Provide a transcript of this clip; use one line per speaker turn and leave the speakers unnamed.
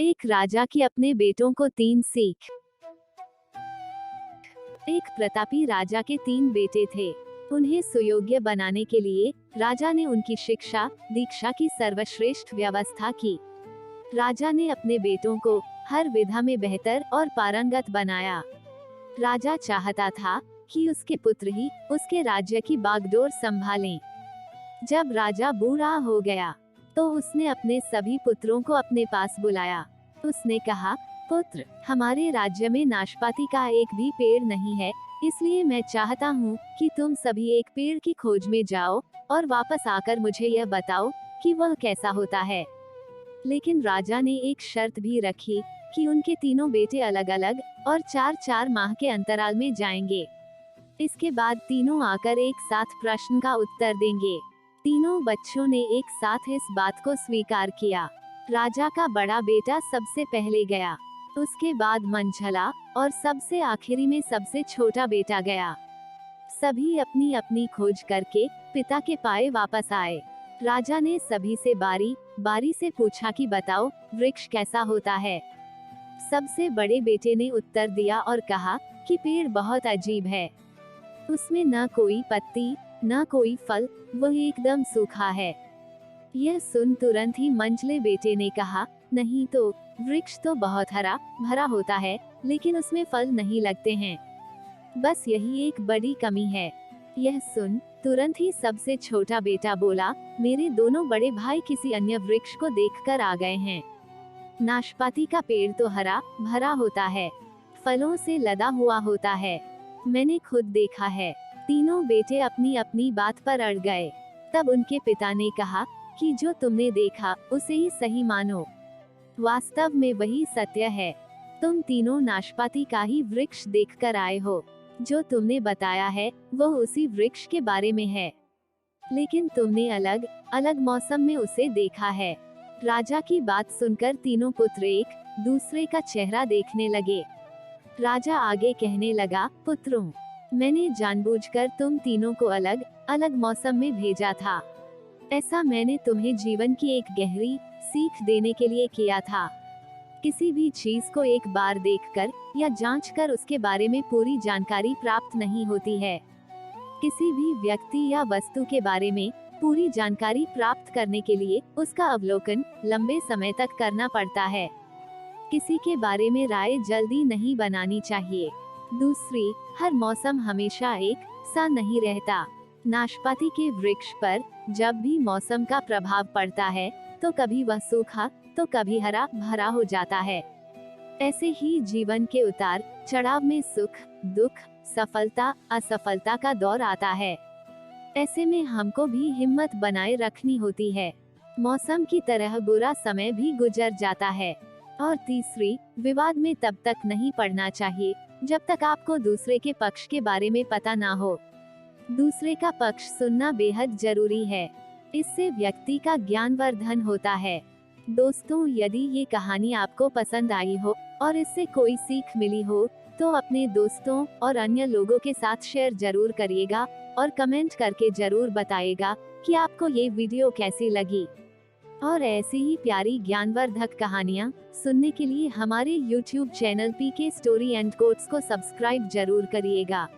एक राजा की अपने बेटों को 3 सीख। एक प्रतापी राजा के 3 बेटे थे। उन्हें सुयोग्य बनाने के लिए राजा ने उनकी शिक्षा दीक्षा की सर्वश्रेष्ठ व्यवस्था की। राजा ने अपने बेटों को हर विधा में बेहतर और पारंगत बनाया। राजा चाहता था कि उसके पुत्र ही उसके राज्य की बागडोर संभालें। जब राजा बूढ़ा हो गया तो उसने अपने सभी पुत्रों को अपने पास बुलाया। उसने कहा, पुत्र, हमारे राज्य में नाशपाती का एक भी पेड़ नहीं है, इसलिए मैं चाहता हूँ कि तुम सभी एक पेड़ की खोज में जाओ और वापस आकर मुझे यह बताओ कि वह कैसा होता है। लेकिन राजा ने एक शर्त भी रखी कि उनके तीनों बेटे अलग अलग और 4-4 माह के अंतराल में जाएंगे। इसके बाद तीनों आकर एक साथ प्रश्न का उत्तर देंगे। तीनों बच्चों ने एक साथ इस बात को स्वीकार किया। राजा का बड़ा बेटा सबसे पहले गया, उसके बाद मंझला और सबसे आखिरी में सबसे छोटा बेटा गया। सभी अपनी अपनी खोज करके पिता के पाए वापस आए। राजा ने सभी से बारी बारी से पूछा कि बताओ, वृक्ष कैसा होता है। सबसे बड़े बेटे ने उत्तर दिया और कहा कि पेड़ बहुत अजीब है, उसमें न कोई पत्ती न कोई फल, वह एकदम सूखा है। यह सुन तुरंत ही मंझले बेटे ने कहा, नहीं तो, वृक्ष तो बहुत हरा भरा होता है, लेकिन उसमें फल नहीं लगते हैं। बस यही एक बड़ी कमी है। यह सुन तुरंत ही सबसे छोटा बेटा बोला, मेरे दोनों बड़े भाई किसी अन्य वृक्ष को देखकर आ गए हैं। नाशपाती का पेड़ तो हरा भरा होता है, फलों से लदा हुआ होता है, मैंने खुद देखा है। तीनों बेटे अपनी अपनी बात पर अड़ गए। तब उनके पिता ने कहा कि जो तुमने देखा उसे ही सही मानो, वास्तव में वही सत्य है। तुम तीनों नाशपाती का ही वृक्ष देखकर आए हो। जो तुमने बताया है वह उसी वृक्ष के बारे में है, लेकिन तुमने अलग अलग मौसम में उसे देखा है। राजा की बात सुनकर तीनों पुत्र एक दूसरे का चेहरा देखने लगे। राजा आगे कहने लगा, पुत्रों, मैंने जानबूझकर तुम तीनों को अलग अलग मौसम में भेजा था। ऐसा मैंने तुम्हें जीवन की एक गहरी सीख देने के लिए किया था। किसी भी चीज को एक बार देखकर या जांचकर उसके बारे में पूरी जानकारी प्राप्त नहीं होती है। किसी भी व्यक्ति या वस्तु के बारे में पूरी जानकारी प्राप्त करने के लिए उसका अवलोकन लंबे समय तक करना पड़ता है। किसी के बारे में राय जल्दी नहीं बनानी चाहिए। दूसरी, हर मौसम हमेशा एक सा नहीं रहता। नाशपाती के वृक्ष पर जब भी मौसम का प्रभाव पड़ता है तो कभी वह सूखा तो कभी हरा भरा हो जाता है। ऐसे ही जीवन के उतार चढ़ाव में सुख दुख सफलता असफलता का दौर आता है। ऐसे में हमको भी हिम्मत बनाए रखनी होती है। मौसम की तरह बुरा समय भी गुजर जाता है। और तीसरी, विवाद में तब तक नहीं पड़ना चाहिए जब तक आपको दूसरे के पक्ष के बारे में पता ना हो। दूसरे का पक्ष सुनना बेहद जरूरी है, इससे व्यक्ति का ज्ञानवर्धन होता है। दोस्तों, यदि ये कहानी आपको पसंद आई हो और इससे कोई सीख मिली हो तो अपने दोस्तों और अन्य लोगों के साथ शेयर जरूर करिएगा और कमेंट करके जरूर बताइएगा कि आपको ये वीडियो कैसी लगी। और ऐसी ही प्यारी ज्ञानवर्धक कहानियाँ सुनने के लिए हमारे YouTube channel PK story and quotes को सब्सक्राइब जरूर करिएगा।